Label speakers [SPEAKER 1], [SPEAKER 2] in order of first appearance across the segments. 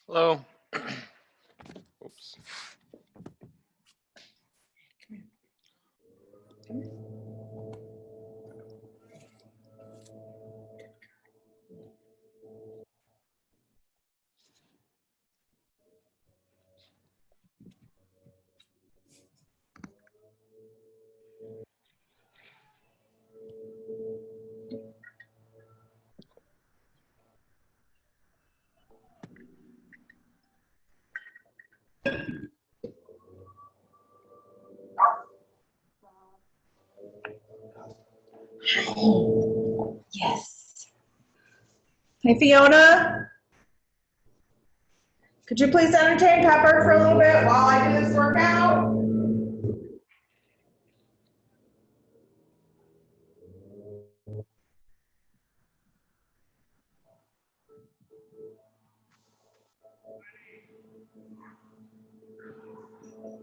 [SPEAKER 1] Hello. Oops.
[SPEAKER 2] Yes. Hey, Fiona. Could you please entertain Pepper for a little bit while I do this workout?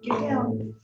[SPEAKER 2] Get down.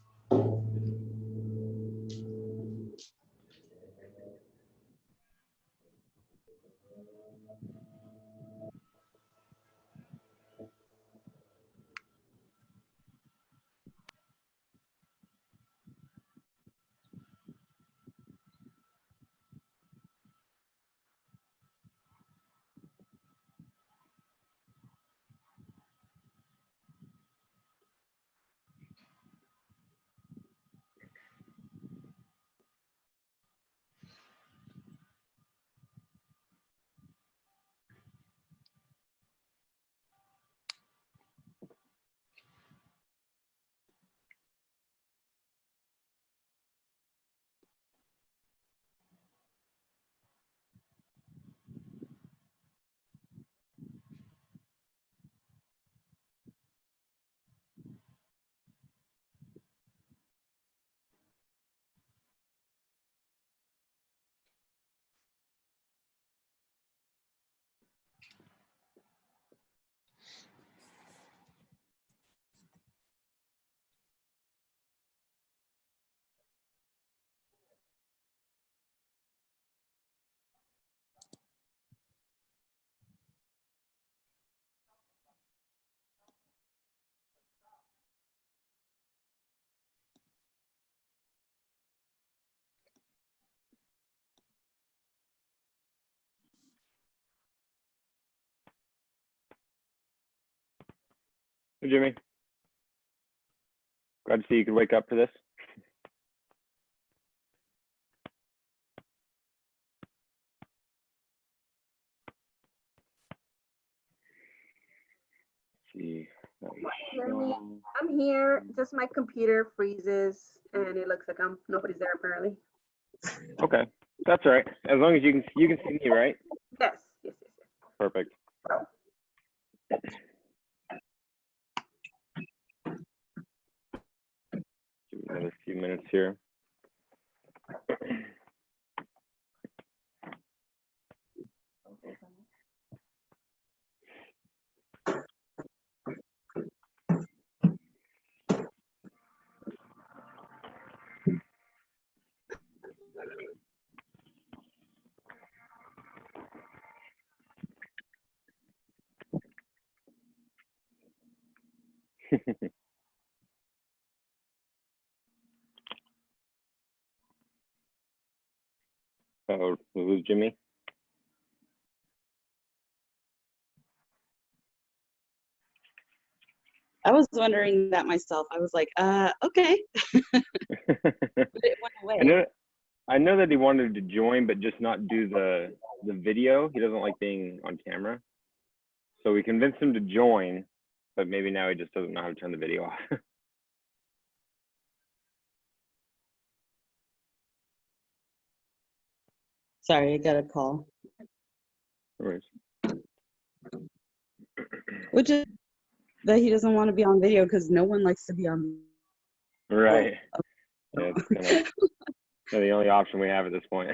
[SPEAKER 3] Hey, Jimmy. Glad to see you could wake up for this. Let's see.
[SPEAKER 4] I'm here, just my computer freezes and it looks like nobody's there apparently.
[SPEAKER 3] Okay, that's all right. As long as you can see me, right?
[SPEAKER 4] Yes, yes, yes, yes.
[SPEAKER 3] Perfect. Give me another few minutes here. Oh, who's Jimmy?
[SPEAKER 5] I was wondering that myself. I was like, okay. But it went away.
[SPEAKER 3] I know that he wanted to join, but just not do the video. He doesn't like being on camera. So we convinced him to join, but maybe now he just doesn't know how to turn the video off.
[SPEAKER 5] Sorry, I got a call.
[SPEAKER 3] Anyways.
[SPEAKER 5] Which is that he doesn't want to be on video because no one likes to be on.
[SPEAKER 3] Right. Yeah, it's kind of the only option we have at this point.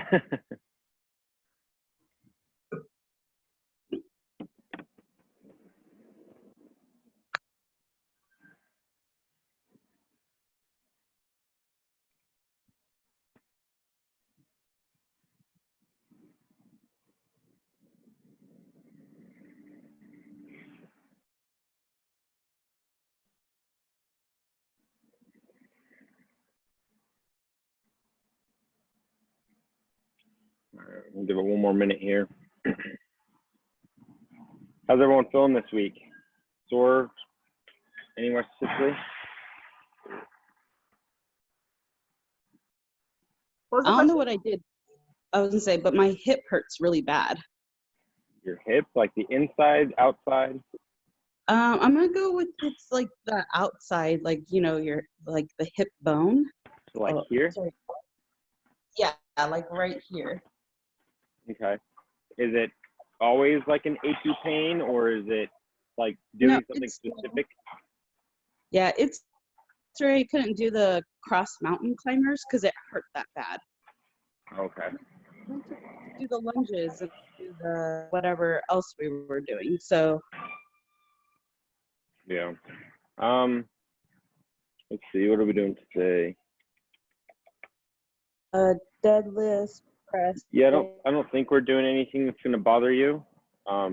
[SPEAKER 3] We'll give it one more minute here. How's everyone feeling this week? Sore anywhere specifically?
[SPEAKER 4] What was the
[SPEAKER 5] I don't know
[SPEAKER 4] question?
[SPEAKER 5] what I did. I was gonna say, but my hip hurts really bad.
[SPEAKER 3] Your hip, like the inside, outside?
[SPEAKER 5] I'm gonna go with it's like the outside, like your like the hip bone.
[SPEAKER 3] So like
[SPEAKER 5] Oh,
[SPEAKER 3] here?
[SPEAKER 5] sorry. Yeah, like right here.
[SPEAKER 3] Okay. Is it always like an achy pain, or is it like doing
[SPEAKER 5] No,
[SPEAKER 3] something
[SPEAKER 5] it's
[SPEAKER 3] specific?
[SPEAKER 5] Yeah, it's sorry I couldn't do the cross mountain climbers because it hurt that bad.
[SPEAKER 3] Okay.
[SPEAKER 5] I went to do the lunges and do the whatever else we were doing. So
[SPEAKER 3] Yeah. Let's see, what are we doing today?
[SPEAKER 5] deadlift, press.
[SPEAKER 3] Yeah, I don't think we're doing anything that's gonna bother you.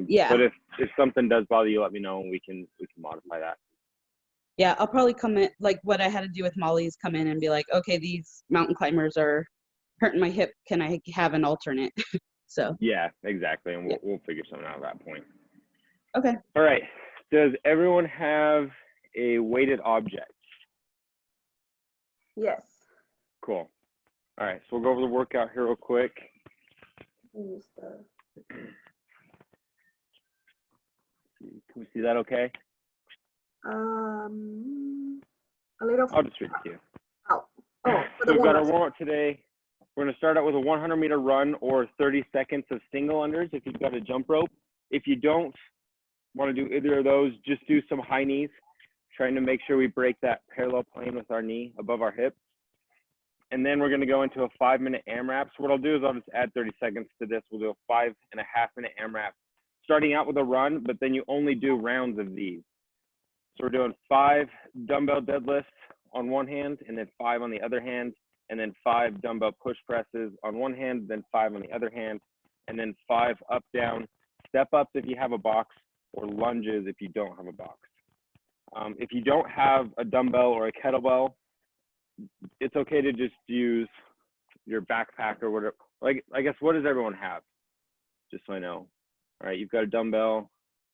[SPEAKER 5] Yeah.
[SPEAKER 3] But if something does bother you, let me know and we can modify that.
[SPEAKER 5] Yeah, I'll probably come in, like what I had to do with Molly's, come in and be like, okay, these mountain climbers are hurting my hip. Can I have an alternate? So.
[SPEAKER 3] Yeah, exactly. And we'll figure something out at that point.
[SPEAKER 5] Okay.
[SPEAKER 3] All right. Does everyone have a weighted object?
[SPEAKER 4] Yes.
[SPEAKER 3] Cool. All right. So we'll go over the workout here real quick.
[SPEAKER 4] Use the-
[SPEAKER 3] Can we see that okay?
[SPEAKER 4] A little.
[SPEAKER 3] I'll just read it to you.
[SPEAKER 4] Oh, for
[SPEAKER 3] So
[SPEAKER 4] the
[SPEAKER 3] we've got our
[SPEAKER 4] warm-up.
[SPEAKER 3] warm-up today. We're going to start out with a 100-meter run or 30 seconds of single unders if you've got a jump rope. If you don't want to do either of those, just do some high knees, trying to make sure we break that parallel plane with our knee above our hip. And then we're going to go into a 5-minute AMRAP. So what I'll do is I'll just add 30 seconds to this. We'll do a 5.5-minute AMRAP, starting out with a run, but then you only do rounds of these. So we're doing 5 dumbbell deadlifts on one hand, and then 5 on the other hand, and then 5 dumbbell push presses on one hand, then 5 on the other hand, and then 5 up, down, step ups if you have a box, or lunges if you don't have a box. If you don't have a dumbbell or a kettlebell, it's okay to just use your backpack or whatever. Like, I guess, what does everyone have? Just so I know. All right, you've got a dumbbell.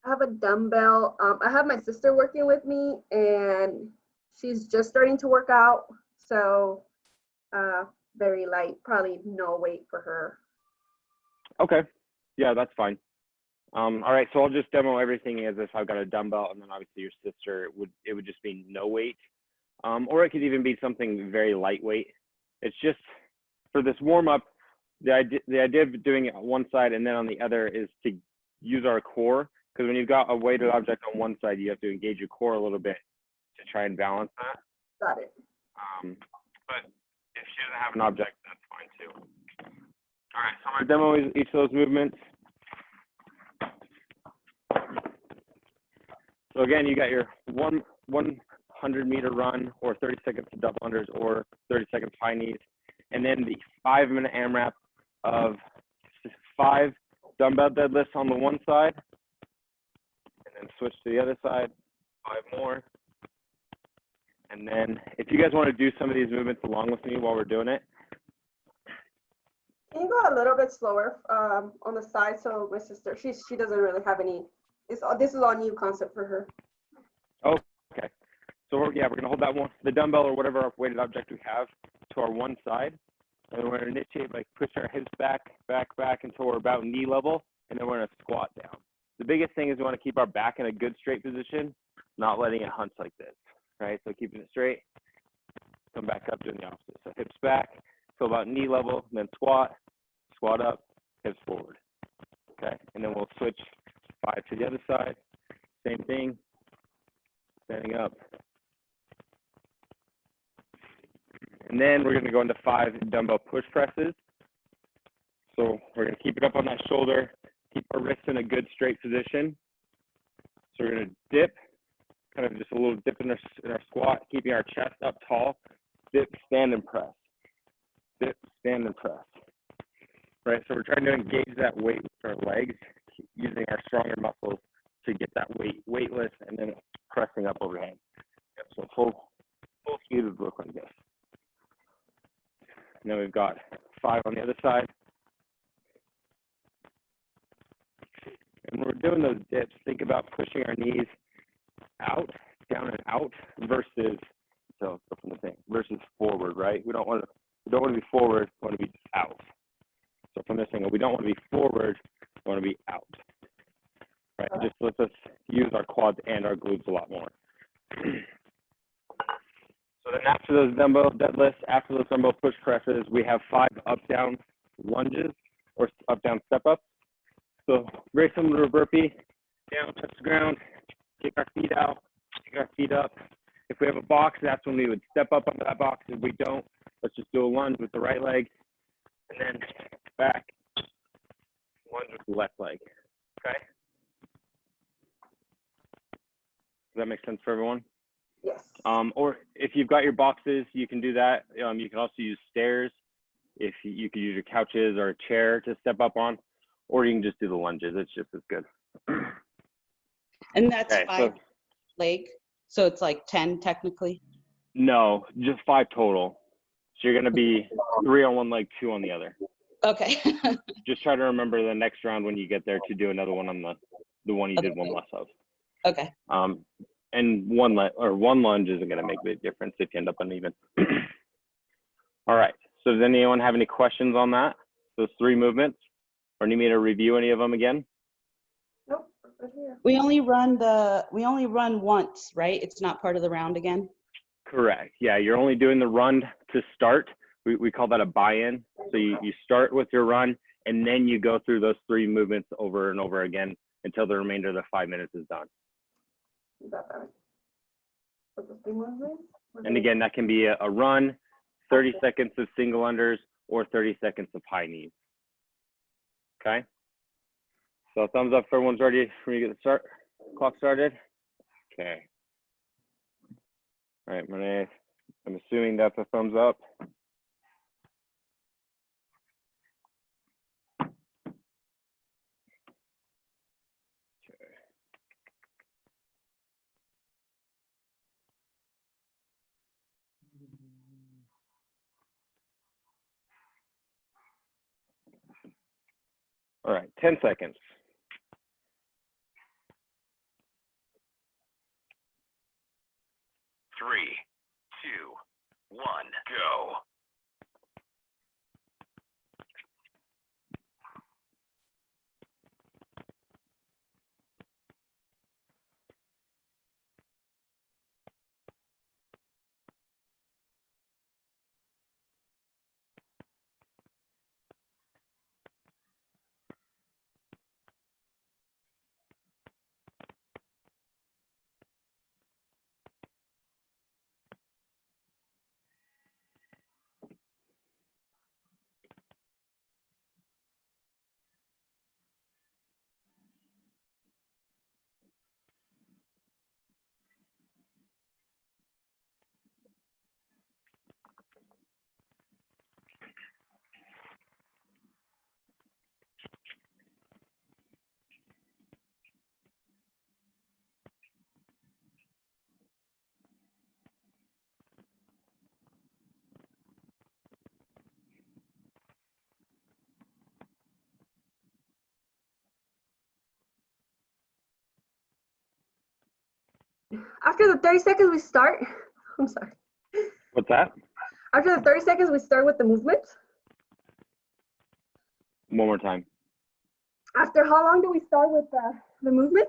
[SPEAKER 4] I have a dumbbell. I have my sister working with me, and she's just starting to work out. So very light, probably no weight for her.
[SPEAKER 3] Okay, yeah, that's fine. All right, so I'll just demo everything as if I've got a dumbbell, and then obviously your sister, it would just be no weight. Or it could even be something very lightweight. It's just for this warm up, the idea of doing it on one side and then on the other is to use our core, because when you've got a weighted object on one side, you have to engage your core a little bit to try and balance that.
[SPEAKER 4] Got it.
[SPEAKER 3] But if she doesn't have an object, that's fine too. All right, so I'm gonna demo each of those movements. So again, you got your 100-meter run or 30 seconds of double unders or 30 seconds high knees, and then the 5-minute AMRAP of 5 dumbbell deadlifts on the one side, and then switch to the other side, 5 more. And then if you guys want to do some of these movements along with me while we're doing it.
[SPEAKER 4] Can you go a little bit slower on the side, so my sister, she doesn't really have any. This is all new concept for her.
[SPEAKER 3] Oh, okay. So we're gonna hold that one, the dumbbell or whatever weighted object we have, to our one side, and we're gonna initiate by pushing our hips back until we're about knee level, and then we're gonna squat down. The biggest thing is we want to keep our back in a good straight position, not letting it hunch like this, right? So keeping it straight, come back up, doing the opposite. So hips back, so about knee level, then squat up, hips forward. Okay, and then we'll switch 5 to the other side, same thing, standing up. And then we're gonna go into 5 dumbbell push presses. So we're gonna keep it up on that shoulder, keep our wrists in a good straight position. So we're gonna dip, kind of just a little dip in our squat, keeping our chest up tall, dip, stand and press. Dip, stand and press. Right, so we're trying to engage that weight with our legs, using our stronger muscles to get that weightless, and then pressing up overhead. Yep, so full speed would look like this. And then we've got 5 on the other side. hips, think about pushing our knees out, down and out versus, so from the thing, versus forward, right? We don't want to be forward, we want to be out. So from this angle, we don't want to be forward, we want to be out. Right, just lets us use our quads and our glutes a lot more. So then after those dumbbell deadlifts, after those dumbbell push presses, we have 5 up-down lunges or up-down step-ups. So very similar to a burpee, down, touch the ground, kick our feet out, kick our feet up. If we have a box, that's when we would step up onto that box. If we don't, let's just do a lunge with the right leg, and then back, lunge with the left leg, okay? Does that make sense for everyone?
[SPEAKER 4] Yes.
[SPEAKER 3] Or if you've got your boxes, you can do that. You can also use stairs. If you could use your couches or a chair to step up on, or you can just do the lunges. It's just as good.
[SPEAKER 5] And that's
[SPEAKER 3] Okay,
[SPEAKER 5] 5 leg, so it's like 10 technically.
[SPEAKER 3] No, just 5 total. So you're gonna be 3 on one leg, 2 on the other.
[SPEAKER 5] Okay.
[SPEAKER 3] Just try to remember the next round when you get there to do another one on the one you did one less of.
[SPEAKER 5] Okay.
[SPEAKER 3] And one lunge isn't gonna make a big difference if you end up uneven. All right. So does anyone have any questions on that? Those 3 movements, or need me to review any of them again?
[SPEAKER 4] Nope. Right here.
[SPEAKER 5] We only run once, right? It's not part of the round again.
[SPEAKER 3] Correct. Yeah, you're only doing the run to start. We call that a buy-in. So you start with your run, and then you go through those 3 movements over and over again until the remainder of the 5 minutes is done.
[SPEAKER 4] You got that. What's the thing was?
[SPEAKER 3] And again, that can be a run, 30 seconds of single unders, or 30 seconds of high knees. Okay? So thumbs up if everyone's ready for me to get the clock started. Okay. All right, Renee, I'm assuming that's a thumbs up. All right, 10 seconds.
[SPEAKER 6] 3, 2, 1, go.
[SPEAKER 4] After the 30 seconds, we start. I'm sorry.
[SPEAKER 3] What's that?
[SPEAKER 4] After the 30 seconds, we start with the movement.
[SPEAKER 3] One more time.
[SPEAKER 4] After how long do we start with the movement?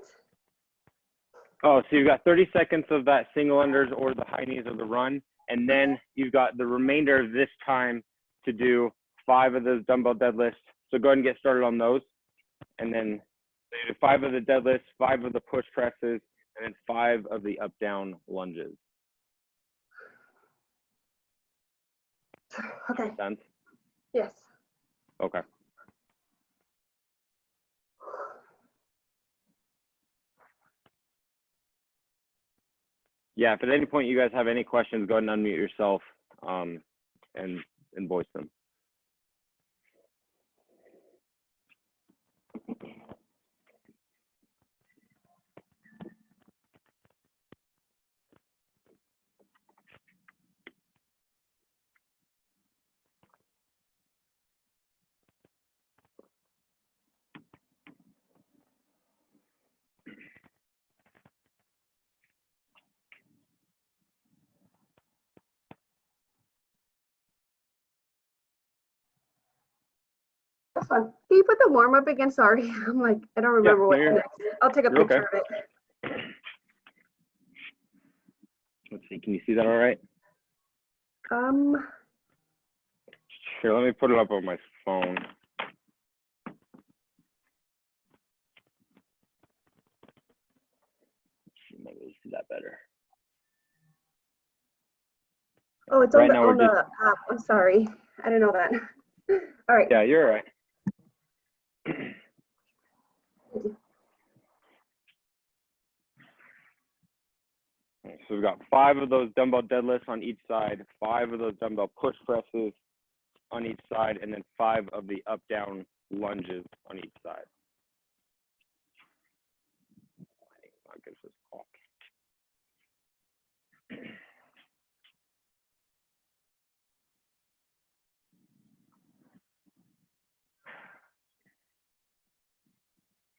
[SPEAKER 3] Oh, so you've got 30 seconds of that single unders or the high knees of the run, and then you've got the remainder of this time to do 5 of those dumbbell deadlifts. So go ahead and get started on those. And then you do 5 of the deadlifts, 5 of the push presses, and then 5 of the up-down lunges.
[SPEAKER 4] Okay.
[SPEAKER 3] Make sense?
[SPEAKER 4] Yes.
[SPEAKER 3] Okay. Yeah, if at any point you guys have any questions, go ahead and unmute yourself and voice them.
[SPEAKER 4] fun. Can you put the warm up again? Sorry. I'm like, I don't remember what's
[SPEAKER 3] you're-
[SPEAKER 4] next. I'll take a
[SPEAKER 3] you're
[SPEAKER 4] picture
[SPEAKER 3] okay.
[SPEAKER 4] of it.
[SPEAKER 3] Let's see, can you see that all right? Here, let me put it up on my phone. Maybe we see that better.
[SPEAKER 4] Oh, it's
[SPEAKER 3] Right
[SPEAKER 4] on the
[SPEAKER 3] now we're
[SPEAKER 4] on the app. I'm sorry. I didn't know that. All right.
[SPEAKER 3] Yeah, you're all right. So we've got 5 of those dumbbell deadlifts on each side, 5 of those dumbbell push presses on each side, and then 5 of the up-down lunges on each side. I'll get this clock.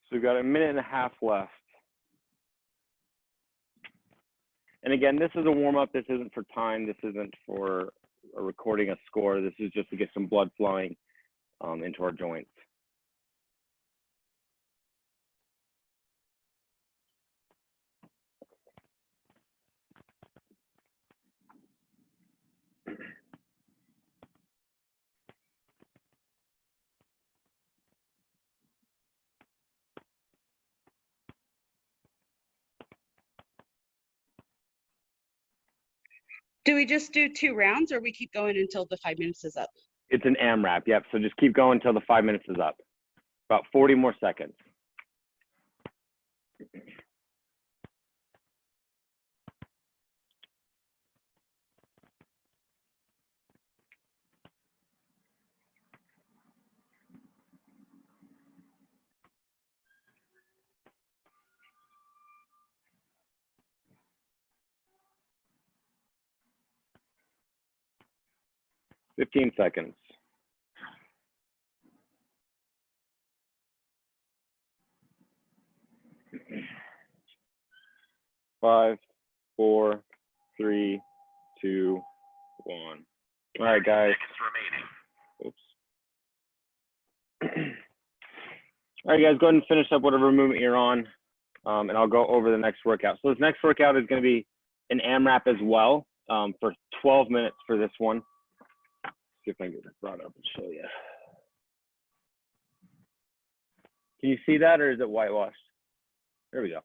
[SPEAKER 3] So we've got a minute and a half left. And again, this is a warm-up. This isn't for time. This isn't for recording a score. This is just to get some blood flowing into our joints.
[SPEAKER 5] Do we just do 2 rounds or we keep going until the 5 minutes is up?
[SPEAKER 3] It's an AMRAP, yep. So just keep going until the 5 minutes is up. About 40 more seconds. Fifteen seconds. 5, 4, 3, 2, 1. All right, guys.
[SPEAKER 6] Seconds remaining.
[SPEAKER 3] Oops. All right, guys, go ahead and finish up whatever movement you're on, and I'll go over the next workout. So this next workout is going to be an AMRAP as well for 12 minutes for this one. See if I can get this brought up and show you. Can you see that, or is it whitewashed? There we go.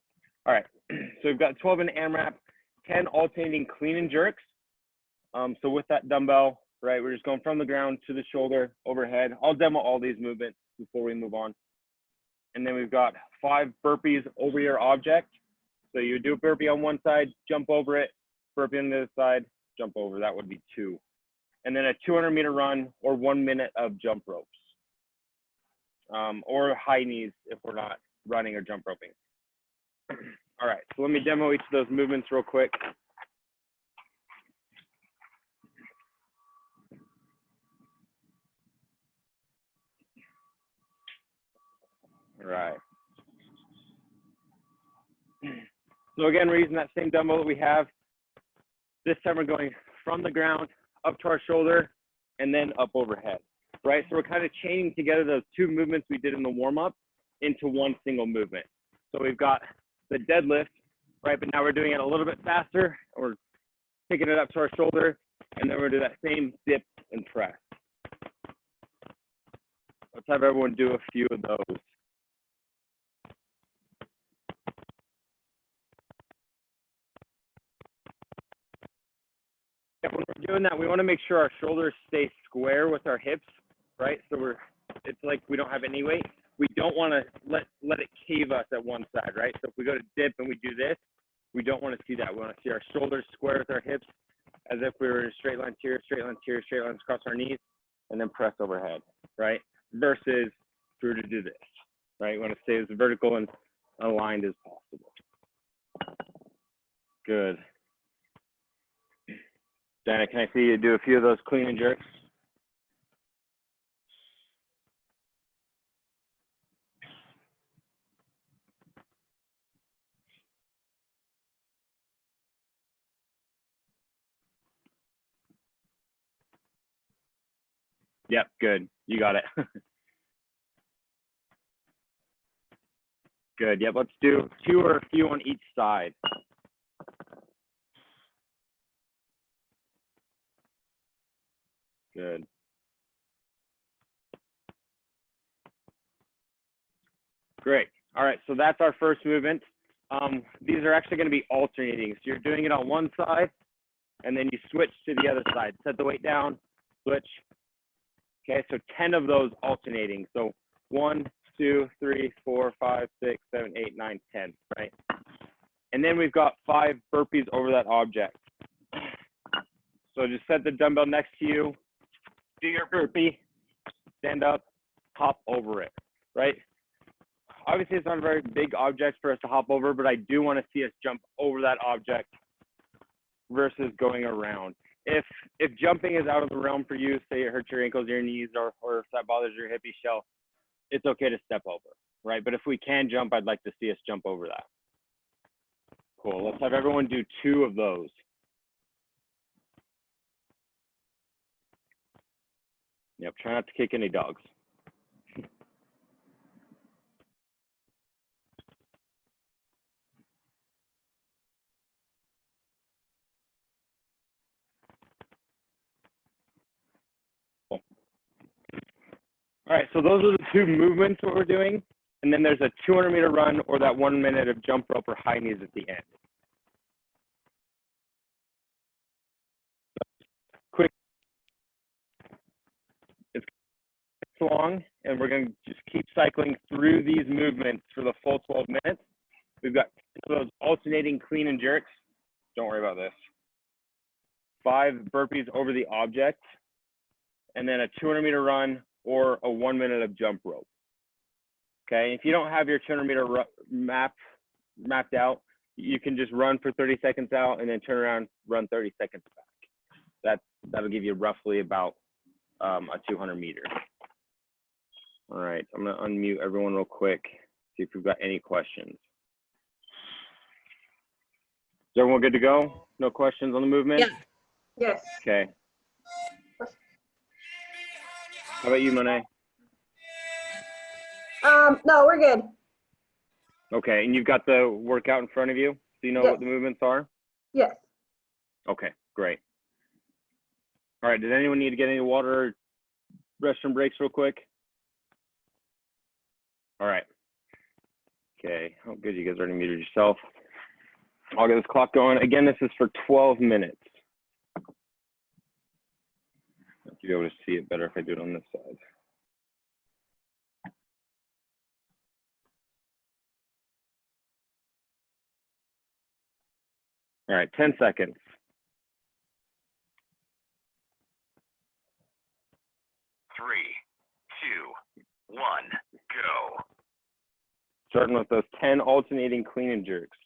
[SPEAKER 3] All right, so we've got 12 in AMRAP, 10 alternating clean and jerks. So with that dumbbell, right, we're just going from the ground to the shoulder, overhead. I'll demo all these movements before we move on. And then we've got 5 burpees over your object. So you do a burpee on one side, jump over it, burpee on the other side, jump over. That would be 2. And then a 200-meter run or 1 minute of jump ropes. Or high knees if we're not running or jump roping. All right, so let me demo each of those movements real quick. All right. So again, we're using that same dumbbell that we have. This time we're going from the ground up to our shoulder and then up overhead, right? So we're kind of chaining together those 2 movements we did in the warm-up into one single movement. So we've got the deadlift, right? But now we're doing it a little bit faster. We're taking it up to our shoulder, and then we're gonna do that same dip and press. Let's have everyone do a few of those. Yeah, when we're doing that, we want to make sure our shoulders stay square with our hips, right? So it's like we don't have any weight. We don't want to let it cave us at one side, right? So if we go to dip and we do this, we don't want to see that. We want to see our shoulders square with our hips as if we were in a straight line here, straight line here, straight lines across our knees, and then press overhead, right? Versus if we were to do this, right? We want to stay as vertical and aligned as possible. Good. Dana, can I see you do a few of those clean and jerks? Yep, good. You got it. Good. Yep. Let's do 2 or a few on each side. Good. Great. All right. So that's our first movement. These are actually going to be alternating. So you're doing it on one side, and then you switch to the other side. Set the weight down, switch. Okay. So 10 of those alternating. So 1, 2, 3, 4, 5, 6, 7, 8, 9, 10. Right. And then we've got 5 burpees over that object. So just set the dumbbell next to you, do your burpee, stand up, hop over it, right? Obviously, it's not a very big object for us to hop over, but I do want to see us jump over that object versus going around. If jumping is out of the realm for you, say it hurts your ankles, your knees, or if that bothers your hippie shell, it's okay to step over, right? But if we can jump, I'd like to see us jump over that. Cool. Let's have everyone do 2 of those. Yep, try not to kick any dogs. Cool. All right, so those are the 2 movements what we're doing. And then there's a 200-meter run or that 1 minute of jump rope or high knees at the end. Quick. It's long, and we're going to just keep cycling through these movements for the full 12 minutes. We've got those alternating clean and jerks. Don't worry about this. 5 burpees over the object, and then a 200-meter run or a 1 minute of jump rope. Okay, if you don't have your 200-meter mapped out, you can just run for 30 seconds out and then turn around, run 30 seconds back. That'll give you roughly about a 200-meter. All right, I'm gonna unmute everyone real quick, see if we've got any questions. Is everyone good to go? No questions on the movement?
[SPEAKER 5] Yeah.
[SPEAKER 4] Yes.
[SPEAKER 3] Okay. How about you, Monet?
[SPEAKER 4] No, we're good.
[SPEAKER 3] Okay, and you've got the workout in front of you, so you know
[SPEAKER 4] Yes.
[SPEAKER 3] what the movements are?
[SPEAKER 4] Yes.
[SPEAKER 3] Okay, great. All right, does anyone need to get any water or restroom breaks real quick? All right. Okay, oh good, you guys already muted yourself. I'll get this clock going. Again, this is for 12 minutes. You'll be able to see it better if I do it on this side. All right, 10 seconds.
[SPEAKER 6] 3, 2, 1, go.
[SPEAKER 3] Starting with those 10 alternating clean and jerks.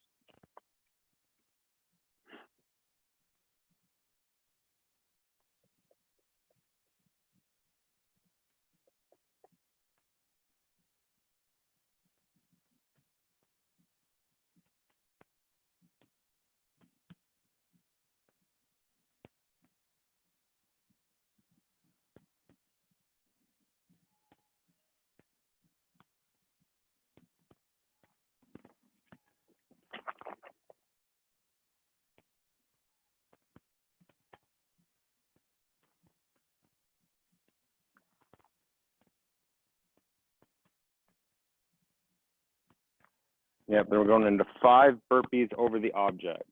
[SPEAKER 3] Yep, then we're going into 5 burpees over the object.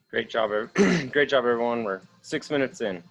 [SPEAKER 1] Great job, great job, everyone. We're 6 minutes in.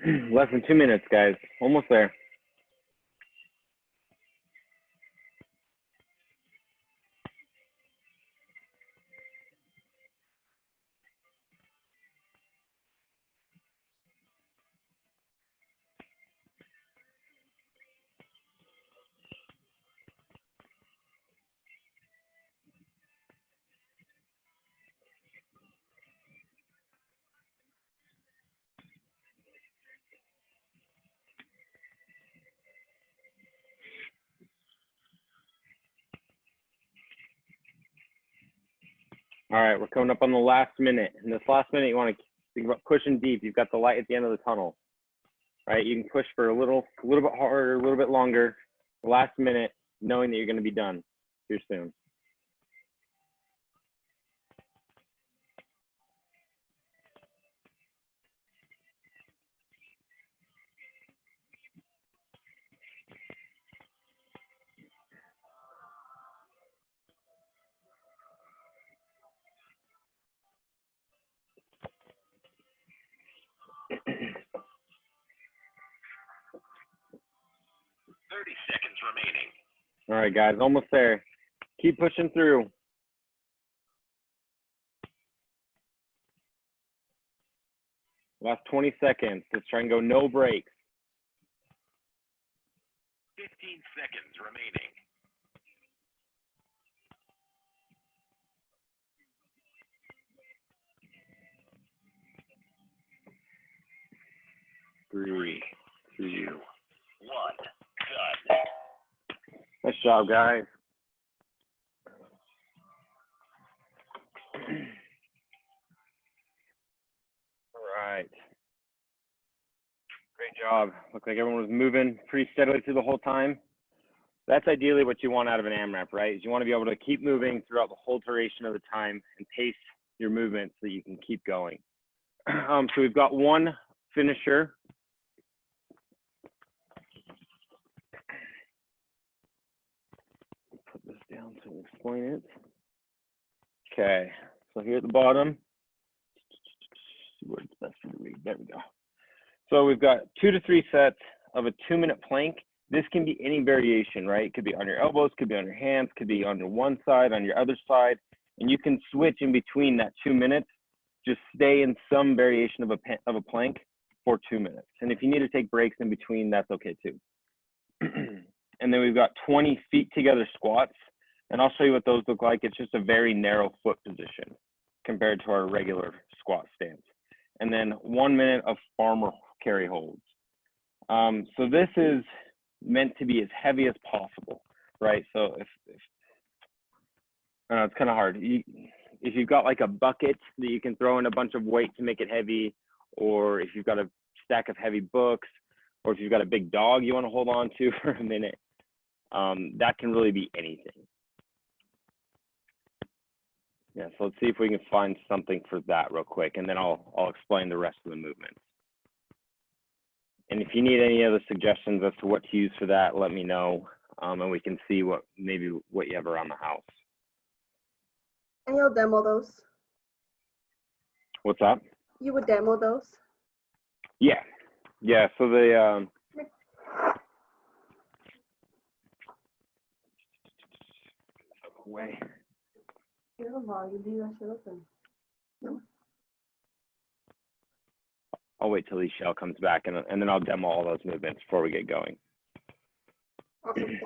[SPEAKER 3] Less than 2 minutes, guys. Almost there. All right, we're coming up on the last minute. In this last minute, you want to think about pushing deep. You've got the light at the end of the tunnel, right? You can push for a little bit harder, a little bit longer. The last minute, knowing that you're going to be done here soon.
[SPEAKER 6] Seconds remaining.
[SPEAKER 3] All right, guys, almost there. Keep pushing through. Last 20 seconds. Let's try and go no breaks.
[SPEAKER 6] 15 seconds remaining.
[SPEAKER 3] 3, 2,
[SPEAKER 6] 1. Done.
[SPEAKER 3] Nice job, guys. All right. Great job. Looks like everyone was moving pretty steadily through the whole time. That's ideally what you want out of an AMRAP, right? Is you want to be able to keep moving throughout the whole duration of the time and pace your movement so you can keep going. So we've got one finisher. Put this down to explain it. Okay, so here at the bottom, see where it's best for you to read. There we go. So we've got 2 to 3 sets of a 2-minute plank. This can be any variation, right? It could be on your elbows, could be on your hands, could be on your one side, on your other side, and you can switch in between that 2 minutes. Just stay in some variation of a plank for 2 minutes. And if you need to take breaks in between, that's okay too. And then we've got 20 feet together squats. And I'll show you what those look like. It's just a very narrow foot position compared to our regular squat stance. And then 1 minute of farmer carry holds. So this is meant to be as heavy as possible, right? So if I know it's kind of hard. If you've got like a bucket that you can throw in a bunch of weight to make it heavy, or if you've got a stack of heavy books, or if you've got a big dog you want to hold on to for a minute, that can really be anything. Yeah, so let's see if we can find something for that real quick, and then I'll explain the rest of the movements. And if you need any other suggestions as to what to use for that, let me know, and we can see what you have around the house.
[SPEAKER 4] And you'll demo those.
[SPEAKER 3] What's up?
[SPEAKER 4] You would demo those.
[SPEAKER 3] Yeah, yeah. So they away. I'll wait till Michelle comes back, and then I'll demo all those movements before we get going.
[SPEAKER 4] Okay.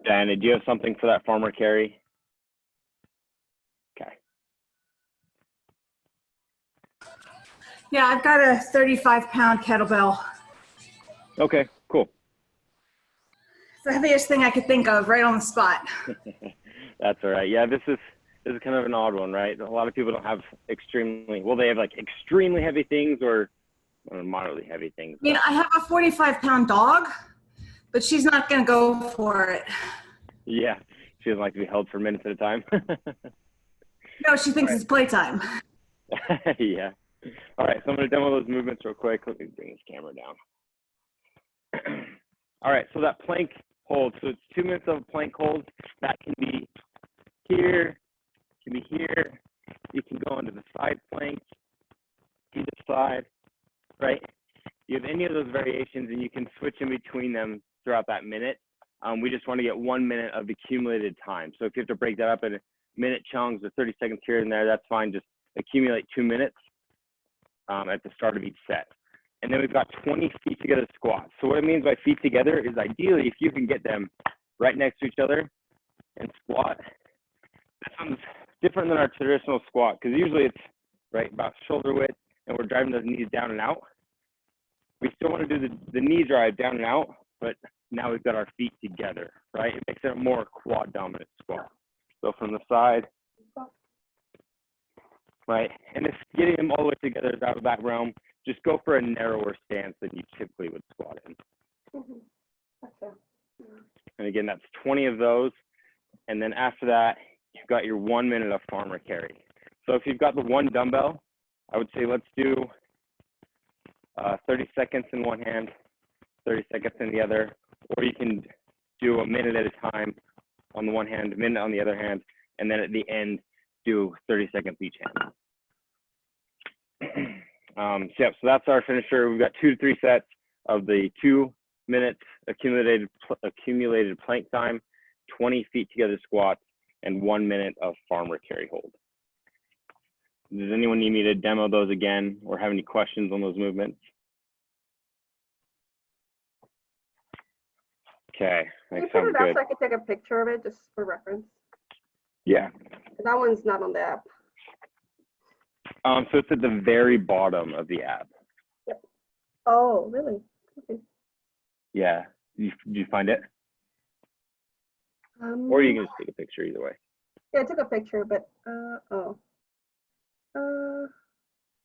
[SPEAKER 3] Diana, do you have something for that farmer carry? Okay.
[SPEAKER 2] Yeah, I've got a 35-pound kettlebell.
[SPEAKER 3] Okay, cool.
[SPEAKER 2] It's the heaviest thing I could think of right on the spot.
[SPEAKER 3] That's all right. Yeah, this is kind of an odd one, right? A lot of people don't have they have like extremely heavy things or moderately heavy things.
[SPEAKER 2] I mean, I have a 45-pound dog, but she's not going to go for it.
[SPEAKER 3] Yeah, she doesn't like to be held for minutes at a time.
[SPEAKER 2] No, she thinks it's playtime.
[SPEAKER 3] Yeah. All right, so I'm going to demo those movements real quick. Let me bring this camera down. All right, so that plank hold. So it's 2 minutes of plank hold. That can be here, can be here. You can go into the side plank, either side, right? switch in between them throughout that minute. We just want to get 1 minute of accumulated time. So if you have to break that up in minute chunks or 30 seconds here and there, that's fine. Just accumulate 2 minutes at the start of each set. And then we've got 20 feet together squats. So what it means by feet together is ideally if you can get them right next to each other and squat. This one's different than our traditional squat because usually it's right about shoulder width and we're driving those knees down and out. We still want to do the knee drive down and out, but now we've got our feet together, right? It makes it a more quad dominant squat. So from the side, right? And if getting them all the way together is out of that realm, just go for a narrower stance than you typically would squat in.
[SPEAKER 4] Okay.
[SPEAKER 3] And again, that's 20 of those. And then after that, you've got your 1 minute of farmer carry. So if you've got the one dumbbell, I would say let's do 30 seconds in one hand, 30 seconds in the other, or you can do a minute at a time on the one hand, a minute on the other hand, and then at the end, do 30 seconds each hand. So that's our finisher. We've got 2 to 3 sets of the 2 minutes accumulated plank time, 20 feet together squats, and 1 minute of farmer carry hold. Does anyone need me to demo those again or have any questions on those movements? Okay,
[SPEAKER 4] Can
[SPEAKER 3] that
[SPEAKER 4] you put
[SPEAKER 3] sounds
[SPEAKER 4] it up
[SPEAKER 3] good.
[SPEAKER 4] so I can take a picture of it just for reference?
[SPEAKER 3] Yeah.
[SPEAKER 4] That one's not on the app.
[SPEAKER 3] So it's at the very bottom of the app.
[SPEAKER 4] Oh, really? Okay.
[SPEAKER 3] Yeah. Did you find it? Or you can just take a picture either way.
[SPEAKER 4] Yeah, I took a picture, but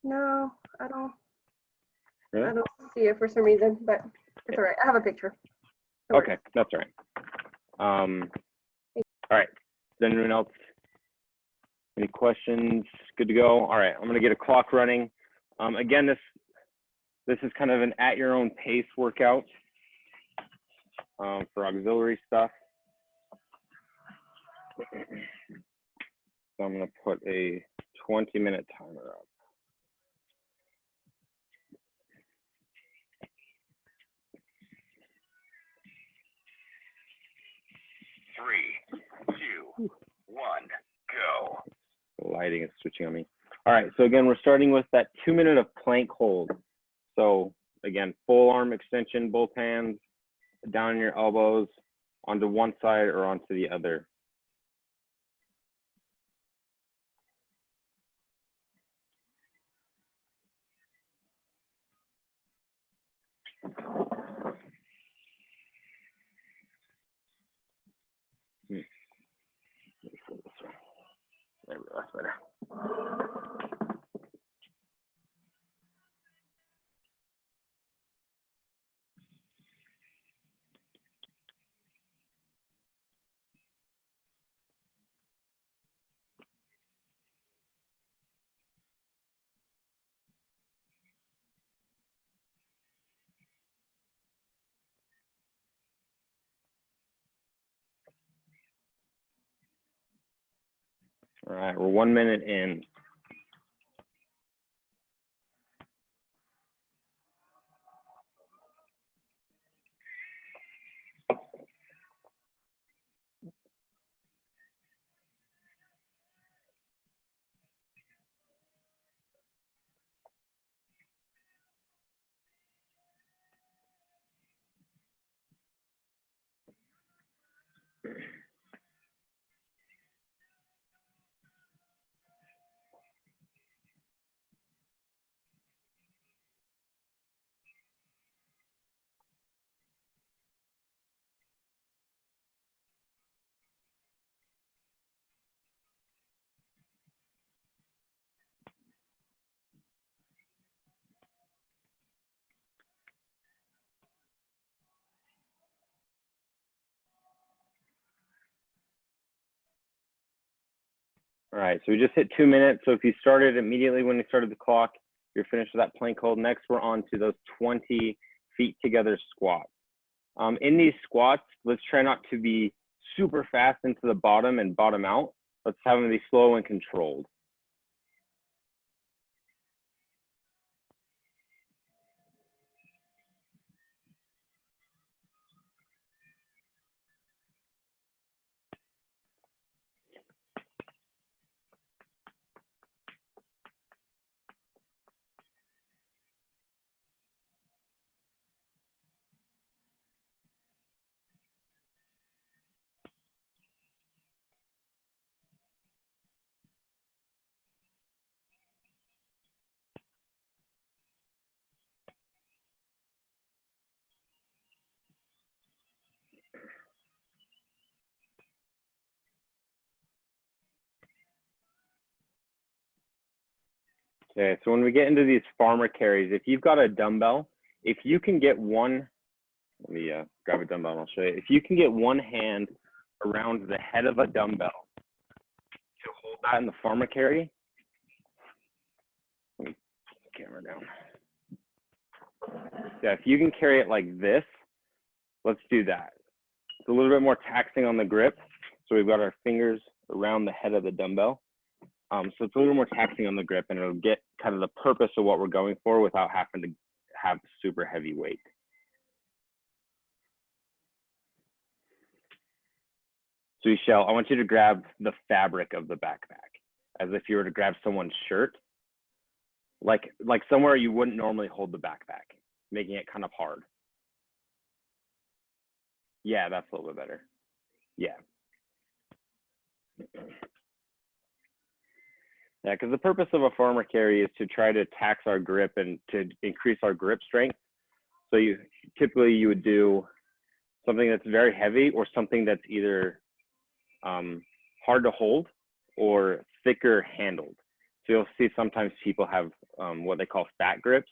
[SPEAKER 4] no, I don't.
[SPEAKER 3] Really?
[SPEAKER 4] I don't see it for some reason, but it's all right. I have a picture. Don't worry.
[SPEAKER 3] Okay, that's all right. All right. Does anyone else? Any questions? Good to go. All right, I'm gonna get a clock running. Again, this is kind of an at your own pace workout for auxiliary stuff. So I'm gonna put a 20-minute timer up.
[SPEAKER 6] Three, two, one, go.
[SPEAKER 3] The lighting is switching on me. All right, so again, we're starting with that 2 minute of plank hold. So again, full arm extension, both hands, down on your elbows, onto one side or onto the other. There we go, that's better. All right, we're 1 minute in. All right, so we just hit 2 minutes. So if you started immediately when you started the clock, you're finished with that plank hold. Next, we're on to those 20 feet together squats. In these squats, let's try not to be super fast into the bottom and bottom out. Let's have them be slow and controlled. Okay, so when we get into these farmer carries, if you've got a dumbbell, if you can get one, let me grab a dumbbell and I'll show you. If you can get one hand around the head of a dumbbell to hold that in the farmer carry, let me put the camera down. Yeah, if you can carry it like this, let's do that. It's a little bit more taxing on the grip. So we've got our fingers around the head of the dumbbell. So it's a little more taxing on the grip, and it'll get kind of the purpose of what we're going for without having to have super heavy weight. So Michelle, I want you to grab the fabric of the backpack as if you were to grab someone's shirt, like somewhere you wouldn't normally hold the backpack, making it kind of hard. Yeah, that's a little bit better. Yeah. Yeah, because the purpose of a farmer carry is to try to tax our grip and to increase our grip strength. So typically you would do something that's very heavy or something that's either hard to hold or thicker handled. So you'll see sometimes people have what they call fat grips,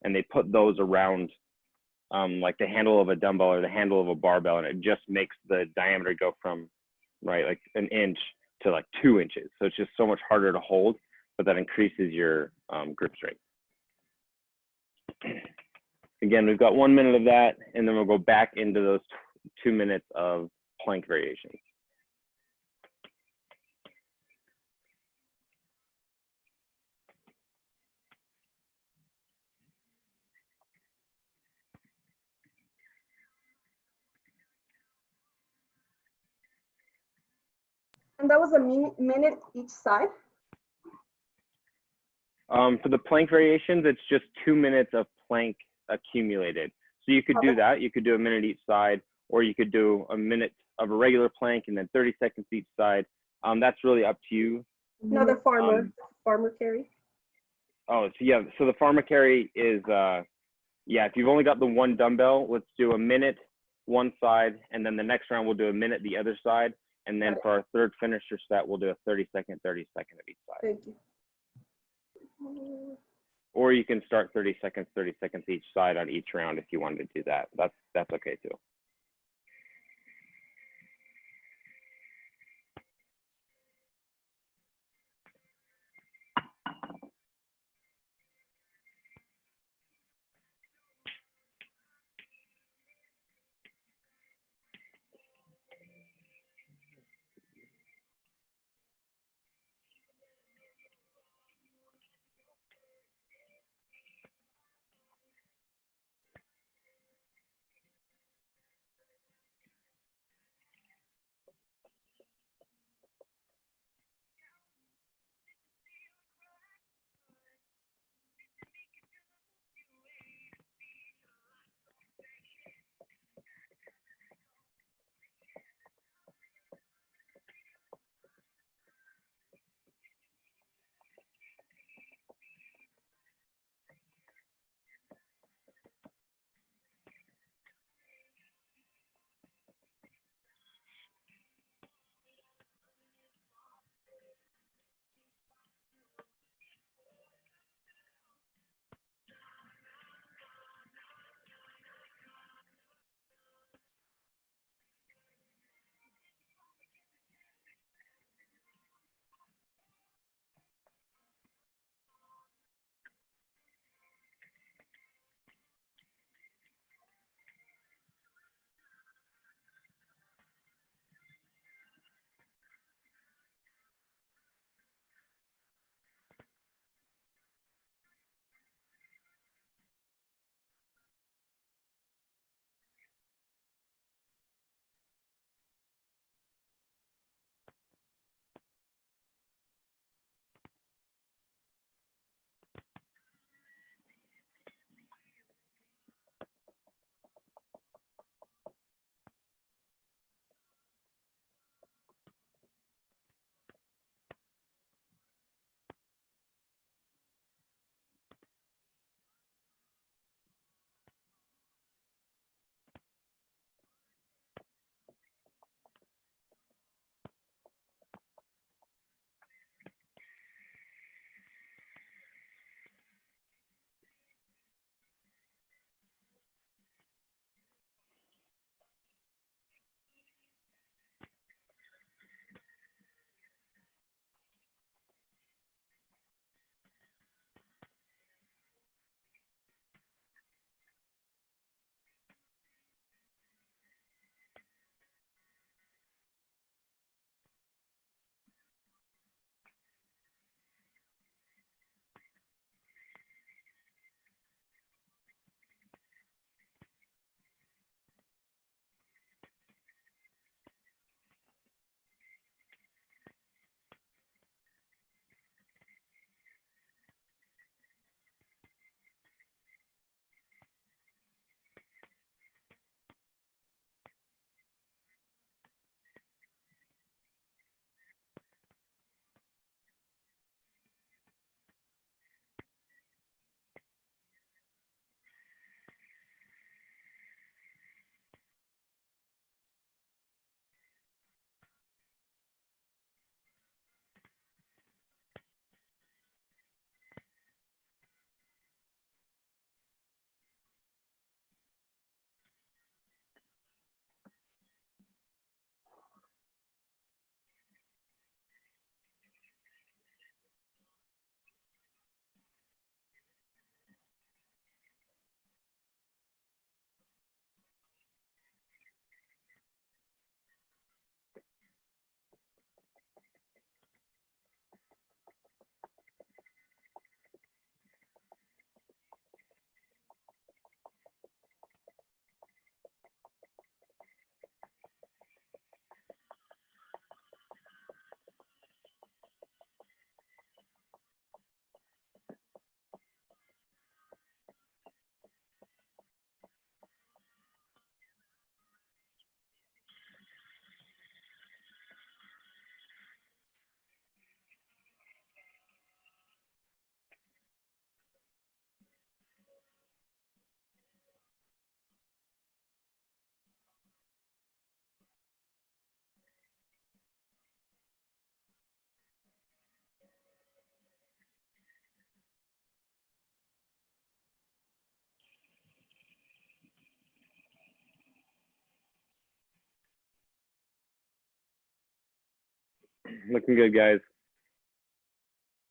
[SPEAKER 3] and they put those around like the handle of a dumbbell or the handle of a barbell, and it just makes the diameter go from like an inch to like 2 inches. So it's just so much harder to hold, but that increases your grip strength. Again, we've got 1 minute of that, and then we'll go back into those 2 minutes of plank variations.
[SPEAKER 4] And that was a minute each side?
[SPEAKER 3] For the plank variations, it's just 2 minutes of plank accumulated. So you could do that. You could do a minute each side, or you could do a minute of a regular plank and then 30 seconds each side. That's really up to you.
[SPEAKER 4] No, the farmer carry.
[SPEAKER 3] Oh, so yeah. So the farmer carry is, yeah, if you've only got the one dumbbell, let's do a minute one side, and then the next round we'll do a minute the other side. And then for our third finisher set, we'll do a 30-second of each side.
[SPEAKER 4] Thank you.
[SPEAKER 3] Or you can start 30 seconds each side on each round if you wanted to do that. That's okay too. Looking good, guys.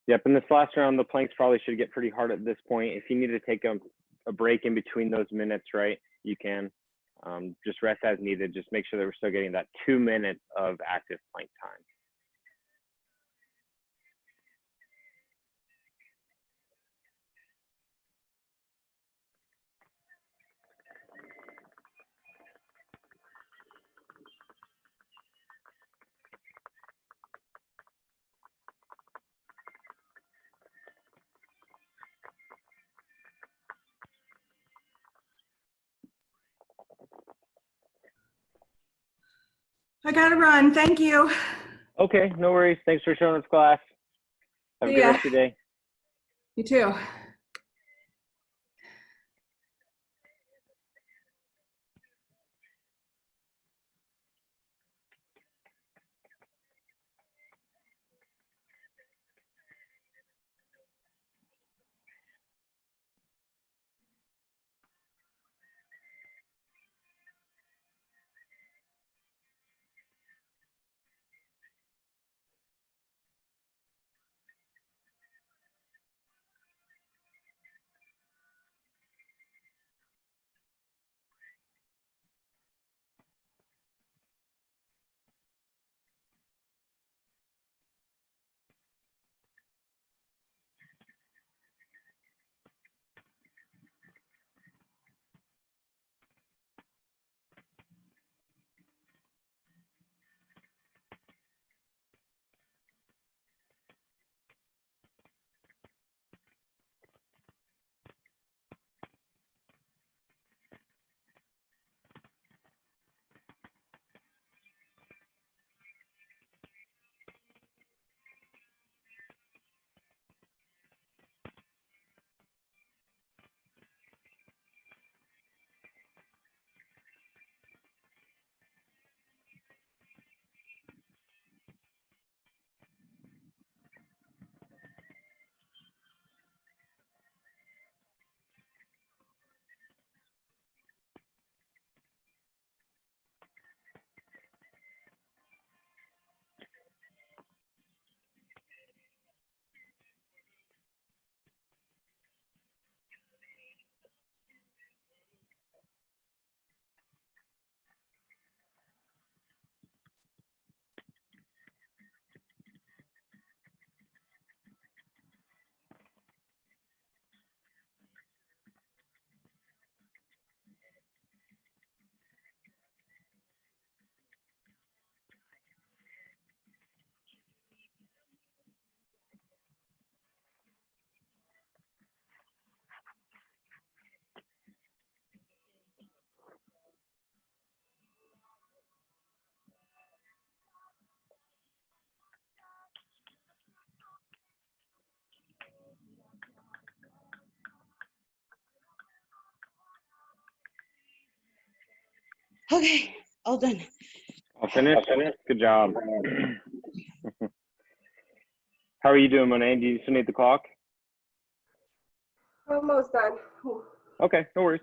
[SPEAKER 3] Yep, in this last round, the planks probably should get pretty hard at this point. If you need to take a break in between those minutes, right, you can. Just rest as needed. Just make sure that we're still getting that 2 minutes of active plank time.
[SPEAKER 2] I gotta run. Thank you.
[SPEAKER 3] Okay, no worries. Thanks for showing us class. Have a
[SPEAKER 2] See
[SPEAKER 3] good
[SPEAKER 2] ya.
[SPEAKER 3] rest of your day.
[SPEAKER 2] You too.
[SPEAKER 5] Okay, all done.
[SPEAKER 3] I'll finish. Good job. How are you doing, Monet? Do you still need the clock?
[SPEAKER 4] Almost done. Ooh,
[SPEAKER 3] Okay, no worries.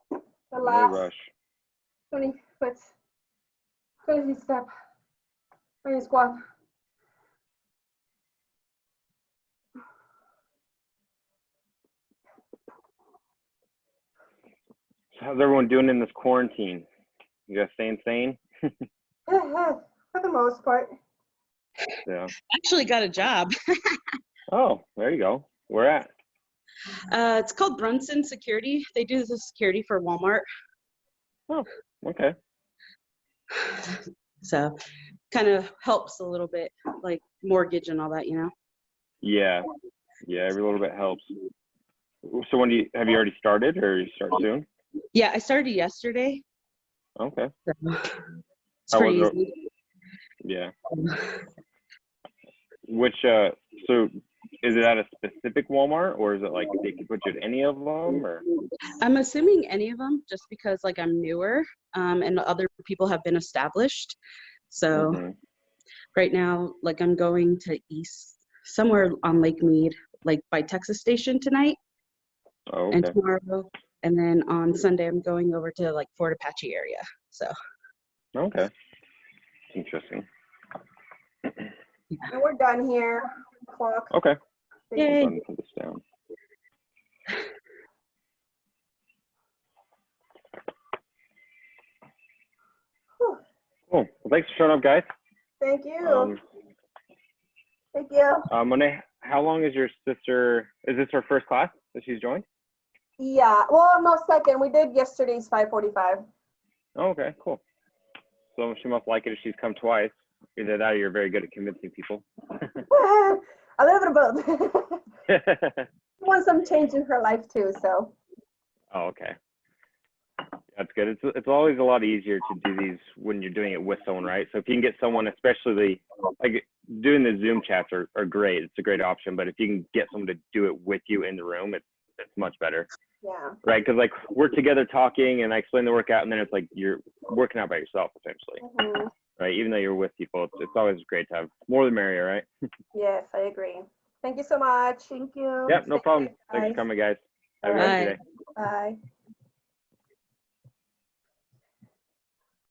[SPEAKER 4] the
[SPEAKER 3] No
[SPEAKER 4] last
[SPEAKER 3] rush.
[SPEAKER 4] 20 foot, 20 step, 20 squat.
[SPEAKER 3] How's everyone doing in this quarantine? You guys staying sane?
[SPEAKER 4] For the most part.
[SPEAKER 3] Yeah.
[SPEAKER 5] Actually got a job.
[SPEAKER 3] Oh, there you go. Where at?
[SPEAKER 5] It's called Brunson Security. They do the security for Walmart.
[SPEAKER 3] Oh, okay.
[SPEAKER 5] So kind of helps a little bit, like mortgage and all that, you know?
[SPEAKER 3] Yeah. Yeah, every little bit helps. So when have you already started or you start soon?
[SPEAKER 5] Yeah, I started yesterday.
[SPEAKER 3] Okay.
[SPEAKER 5] So it's
[SPEAKER 3] How
[SPEAKER 5] pretty
[SPEAKER 3] was it?
[SPEAKER 5] easy.
[SPEAKER 3] Yeah. Which, so is it at a specific Walmart or is it like they can put you at any of them or?
[SPEAKER 5] I'm assuming any of them just because like I'm newer and other people have been established. So right now, like I'm going to somewhere on Lake Mead, like by Texas Station tonight.
[SPEAKER 3] Oh, okay.
[SPEAKER 5] And tomorrow. And then on Sunday, I'm going over to like Fort Apache area. So.
[SPEAKER 3] Okay. Interesting.
[SPEAKER 4] And we're done here. Clock.
[SPEAKER 3] Okay.
[SPEAKER 5] Yay.
[SPEAKER 3] Go ahead and put this down.
[SPEAKER 4] Whew.
[SPEAKER 3] Cool. Well, thanks for showing up, guys.
[SPEAKER 4] Thank you. Thank you.
[SPEAKER 3] Monet, how long is your sister? Is this her first class that she's joined?
[SPEAKER 4] Yeah. Well, no, second. We did yesterday's 5:45.
[SPEAKER 3] Oh, okay, cool. So she must like it if she's come twice. Either that or you're very good at convincing people.
[SPEAKER 4] A little bit of both. She wants some change in her life too, so.
[SPEAKER 3] Oh, okay. That's good. It's always a lot easier to do these when you're doing it with someone, right? So if you can get someone, especially like doing the Zoom chats are great. It's a great option, but if you can get someone to do it with you in the room, it's much better.
[SPEAKER 4] Yeah.
[SPEAKER 3] Right? Because like we're together talking and I explain the workout and then it's like you're working out by yourself essentially.
[SPEAKER 4] Mm-hmm.
[SPEAKER 3] Right? Even though you're with people, it's always great to have more the merrier, right?
[SPEAKER 4] Yes, I agree. Thank you so much. Thank you.
[SPEAKER 3] Yep, no
[SPEAKER 4] Stay
[SPEAKER 3] problem.
[SPEAKER 4] safe,
[SPEAKER 3] Thanks for
[SPEAKER 4] guys.
[SPEAKER 3] coming, guys. Have a
[SPEAKER 5] Bye.
[SPEAKER 3] good day.
[SPEAKER 4] Bye.